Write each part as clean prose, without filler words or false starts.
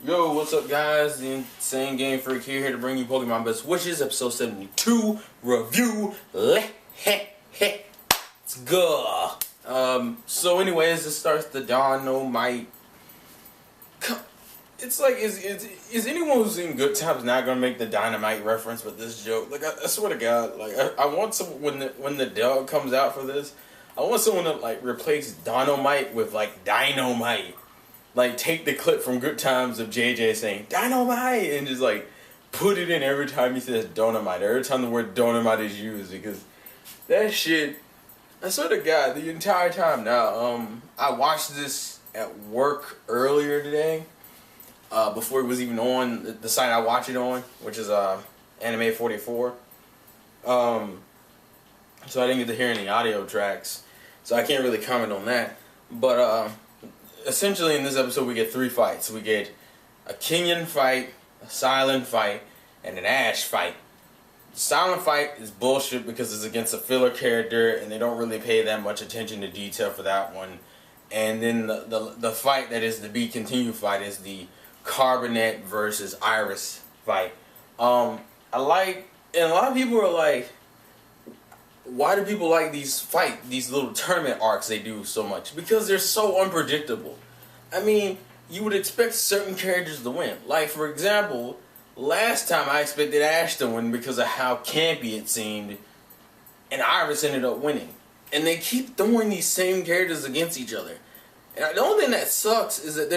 Yo, what's up guys? The Insane Game Freak here to bring you Pokemon Best Wishes, episode 72 review. Let's go. So anyways, this starts the Dynomite. It's like, is anyone who's in Good Times not gonna make the Dynomite reference with this joke? Like, I swear to God, like, I want some, when the dog comes out for this, I want someone to, like, replace Dynomite with, like, Dynamite. Like, take the clip from Good Times of JJ saying, Dynamite! And just, like, put it in every time he says Dynomite. Every time the word Dynomite is used. Because that shit, I swear to God, the entire time now, I watched this at work earlier today. Before it was even on the site I watch it on, which is, Anime 44. So I didn't get to hear any audio tracks. So I can't really comment on that. But, essentially, in this episode, we get 3 fights. We get a Kenyan fight, a silent fight, and an Ash fight. The silent fight is bullshit because it's against a filler character, and they don't really pay that much attention to detail for that one. And then the fight that is the be continued fight is the Carbonate versus Iris fight. And a lot of people are like, why do people like these little tournament arcs they do so much? Because they're so unpredictable. I mean, you would expect certain characters to win. Like, for example, last time I expected Ash to win because of how campy it seemed, and Iris ended up winning. And they keep throwing these same characters against each other. And the only thing that sucks is that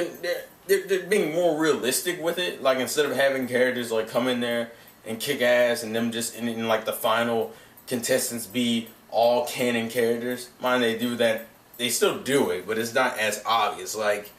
they're being more realistic with it. Like, instead of having characters, like, come in there and kick ass and them just in like, the final contestants be all canon characters. Mind they do that, they still do it, but it's not as obvious. Like,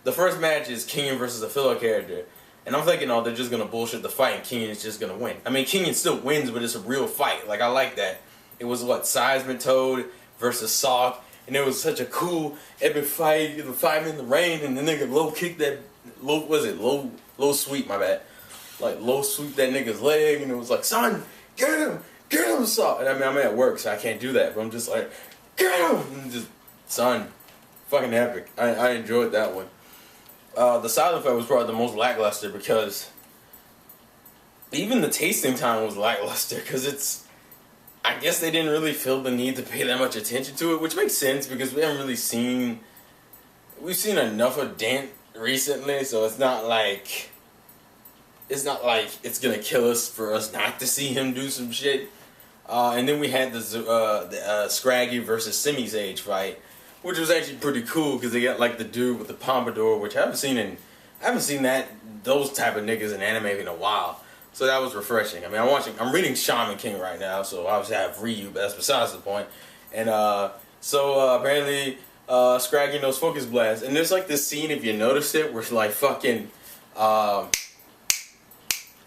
the first match is Kenyon versus a filler character, and I'm thinking, oh, they're just gonna bullshit the fight and Kenyon is just gonna win. I mean, Kenyon still wins, but it's a real fight. Like, I like that. It was what, Seismitoad versus Sock, and it was such a cool, epic fight. The 5 in the rain, and the nigga low kicked that low sweep, my bad. Like, low sweep that nigga's leg, and it was like, son, get him! Get him, son! And I mean, I'm at work, so I can't do that. But I'm just like, get him! And just, son, fucking epic. I enjoyed that one. The silent fight was probably the most lackluster because even the tasting time was lackluster because I guess they didn't really feel the need to pay that much attention to it, which makes sense because we haven't really we've seen enough of Dent recently, so it's not like it's gonna kill us for us not to see him do some shit. And then we had the Scraggy versus Semi-Sage fight, which was actually pretty cool because they got like the dude with the pompadour, which I haven't seen those type of niggas in anime in a while. So that was refreshing. I mean, I'm reading Shaman King right now, so obviously I have Ryu, but that's besides the point. And apparently Scraggy knows Focus Blast, and there's like this scene, if you notice it, where like fucking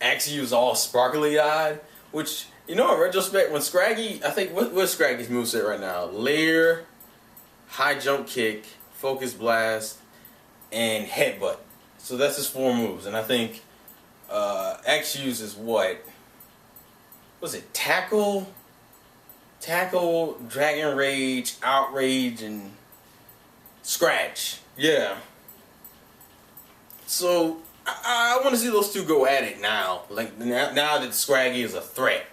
Axew's all sparkly eyed, which, you know, in retrospect, when Scraggy, I think, what's Scraggy's moveset right now? Lair, high jump kick, focus blast, and headbutt. So that's his 4 moves. And I think Axew's is what? Was it tackle, dragon rage, outrage, and scratch? Yeah. So I want to see those two go at it now. Like, now that Scraggy is a threat.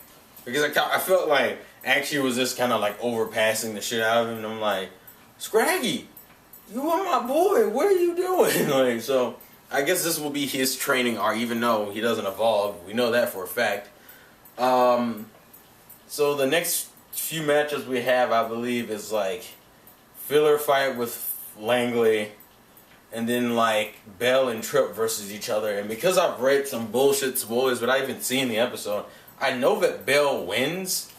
Because I felt like Axew was just kind of like overpassing the shit out of him. And I'm like, Scraggy, you are my boy. What are you doing? Like, so I guess this will be his training arc, even though he doesn't evolve. We know that for a fact. So the next few matches we have, I believe, is like filler fight with Langley. And then, like, Bell and Trip versus each other. And because I've read some bullshit spoilers, but I haven't seen the episode, I know that Bell wins.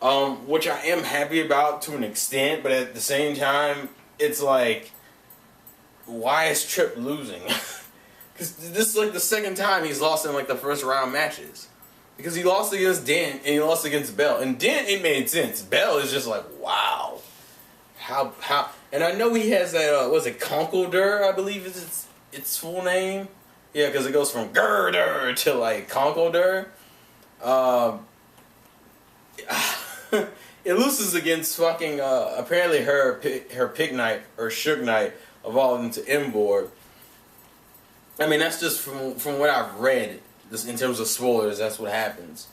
Which I am happy about to an extent. But at the same time, it's like, why is Trip losing? Because this is, like, the second time he's lost in, like, the first round matches. Because he lost against Dent and he lost against Bell. And Dent, it made sense. Bell is just like, wow. How... And I know he has that, was it Conkeldurr, I believe is its full name? Yeah, because it goes from Girder to, like, Conkeldurr. It loses against fucking, apparently her Pick Knight, or Shook Knight, evolved into Emboar. I mean, that's just from what I've read. Just in terms of spoilers, that's what happens.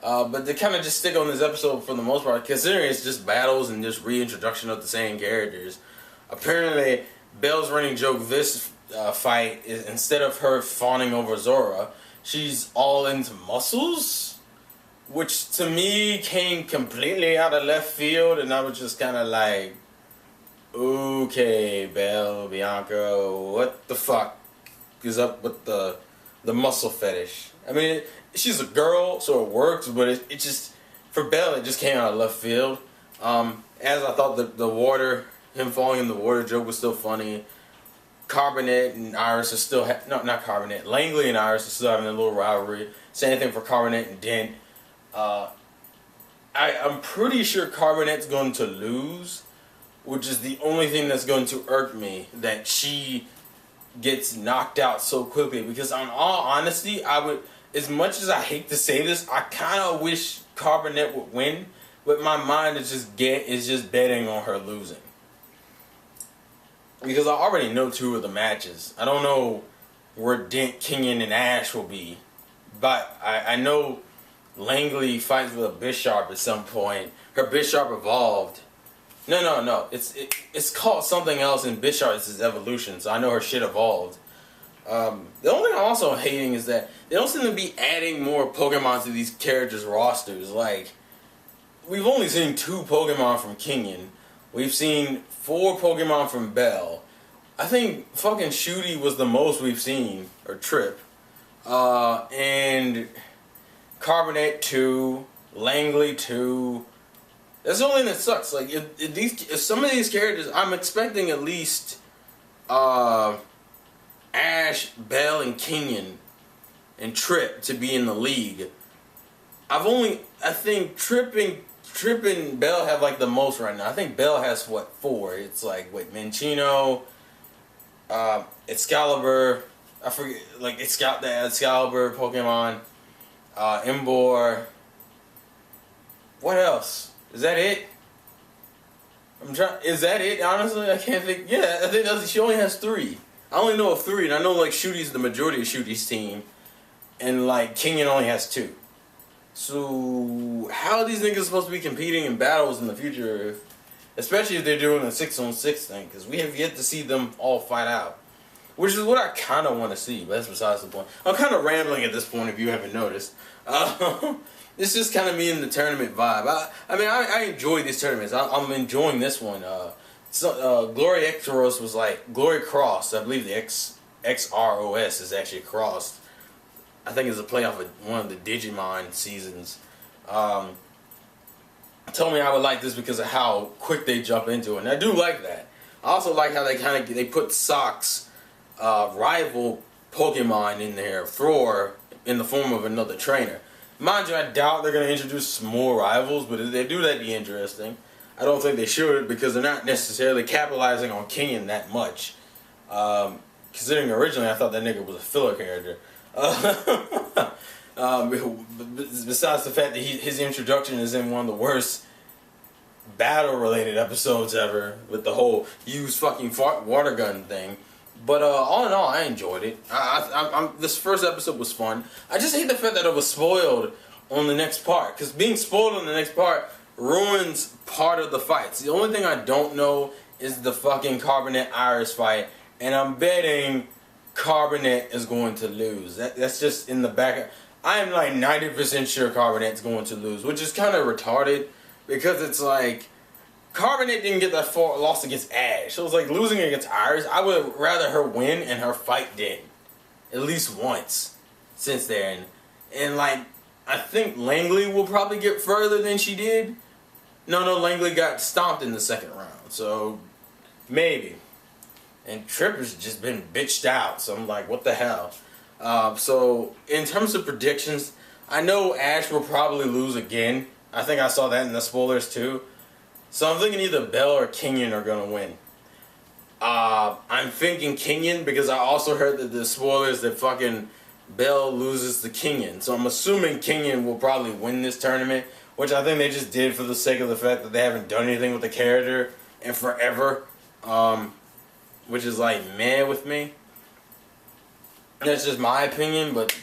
But they kind of just stick on this episode for the most part, considering it's just battles and just reintroduction of the same characters. Apparently, Belle's running joke this fight is instead of her fawning over Zora, she's all into muscles, which to me came completely out of left field, and I was just kind of like, okay, Belle, Bianca, what the fuck is up with the muscle fetish? I mean, she's a girl, so it works, but it just, for Belle, it just came out of left field. As I thought the water, him falling in the water joke was still funny. Carbonate and Iris are still, not Carbonate, Langley and Iris are still having a little rivalry. Same thing for Carbonate and Dent. I'm pretty sure Carbonate's going to lose, which is the only thing that's going to irk me, that she gets knocked out so quickly. Because in all honesty, I would, as much as I hate to say this, I kind of wish Carbonate would win, but my mind is just betting on her losing. Because I already know 2 of the matches. I don't know where Dent, Kenyon, and Ash will be, but I know Langley fights with a Bisharp at some point. Her Bisharp evolved. No. It's called something else in Bisharp. It's his evolution, so I know her shit evolved. The only thing I'm also hating is that they don't seem to be adding more Pokemon to these characters' rosters. Like, we've only seen 2 Pokemon from Kenyon. We've seen 4 Pokemon from Belle. I think fucking Shooty was the most we've seen, or Trip. And Carbonate 2, Langley 2. That's the only thing that sucks. Like, if some of these characters, I'm expecting at least Ash, Belle, and Kenyon and Trip to be in the league. I think Trip and Belle have like the most right now. I think Belle has 4. It's like Minccino, Excalibur. I forget, like the Excalibur Pokemon, Emboar. What else? Is that it? Is that it? Honestly, I can't think. Yeah, I think she only has 3. I only know of 3, and I know like Shooty's the majority of Shooty's team, and like Kenyon only has 2. So how are these niggas supposed to be competing in battles in the future, especially if they're doing a 6-on-6 thing? Because we have yet to see them all fight out, which is what I kind of want to see. But that's besides the point. I'm kind of rambling at this point, if you haven't noticed. It's just kind of me in the tournament vibe. I enjoy these tournaments. I'm enjoying this one. Glory Xros was like Glory Cross. I believe the XROS is actually crossed. I think it's a playoff of one of the Digimon seasons. Told me I would like this because of how quick they jump into it, and I do like that. I also like how they put Sock's rival Pokemon in there, Thor, in the form of another trainer. Mind you, I doubt they're going to introduce more rivals, but if they do, that'd be interesting. I don't think they should, because they're not necessarily capitalizing on Kenyon that much. Considering originally I thought that nigga was a filler character. Besides the fact that his introduction is in one of the worst battle-related episodes ever, with the whole use fucking water gun thing. But all in all, I enjoyed it. This first episode was fun. I just hate the fact that it was spoiled on the next part, because being spoiled on the next part ruins part of the fights. The only thing I don't know is the fucking Carbonate Iris fight, and I'm betting Carbonate is going to lose. That's just in the back. I am like 90% sure Carbonate's going to lose, which is kind of retarded, because it's like Carbonate didn't get that far, lost against Ash. So it was like losing against Iris. I would rather her win and her fight dead at least once since then. And like, I think Langley will probably get further than she did. No, Langley got stomped in the second round, so maybe. And Tripp has just been bitched out, so I'm like, what the hell? So, in terms of predictions, I know Ash will probably lose again. I think I saw that in the spoilers too. So I'm thinking either Belle or Kenyon are going to win. I'm thinking Kenyon because I also heard that the spoilers that fucking Belle loses to Kenyon. So I'm assuming Kenyon will probably win this tournament, which I think they just did for the sake of the fact that they haven't done anything with the character in forever. Which is like meh with me. That's just my opinion, but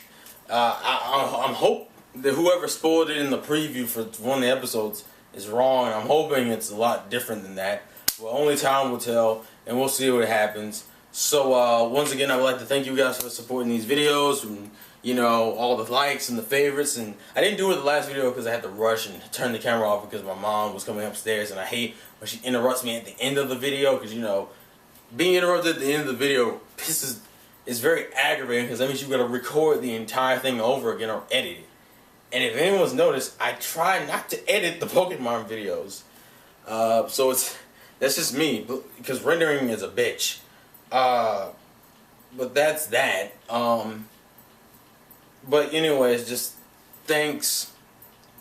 I'm hope that whoever spoiled it in the preview for one of the episodes is wrong. I'm hoping it's a lot different than that. Well, only time will tell, and we'll see what happens. So once again, I would like to thank you guys for supporting these videos, and you know, all the likes and the favorites. And I didn't do it the last video because I had to rush and turn the camera off because my mom was coming upstairs, and I hate when she interrupts me at the end of the video, because you know, being interrupted at the end of the video is very aggravating, because that means you got to record the entire thing over again or edit it. And if anyone's noticed, I try not to edit the Pokemon videos. So that's just me, because rendering is a bitch. But that's that. But anyways, just thanks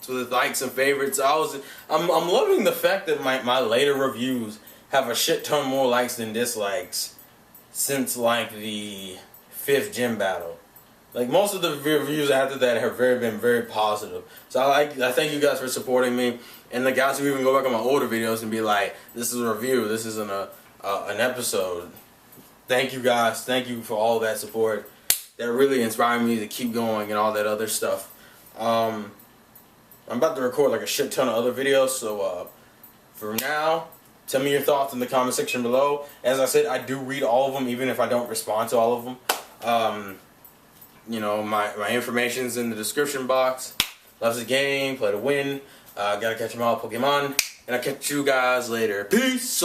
to the likes and favorites. I'm loving the fact that my later reviews have a shit ton more likes than dislikes since like the 5th gym battle. Like most of the reviews after that have been very positive. So I thank you guys for supporting me, and the guys who even go back on my older videos and be like, "This is a review. This isn't an episode." Thank you guys. Thank you for all that support. That really inspired me to keep going and all that other stuff. I'm about to record like a shit ton of other videos, so for now, tell me your thoughts in the comment section below. As I said, I do read all of them, even if I don't respond to all of them. You know, my information's in the description box. Loves the game, play to win. Gotta catch them all Pokemon. And I'll catch you guys later. Peace!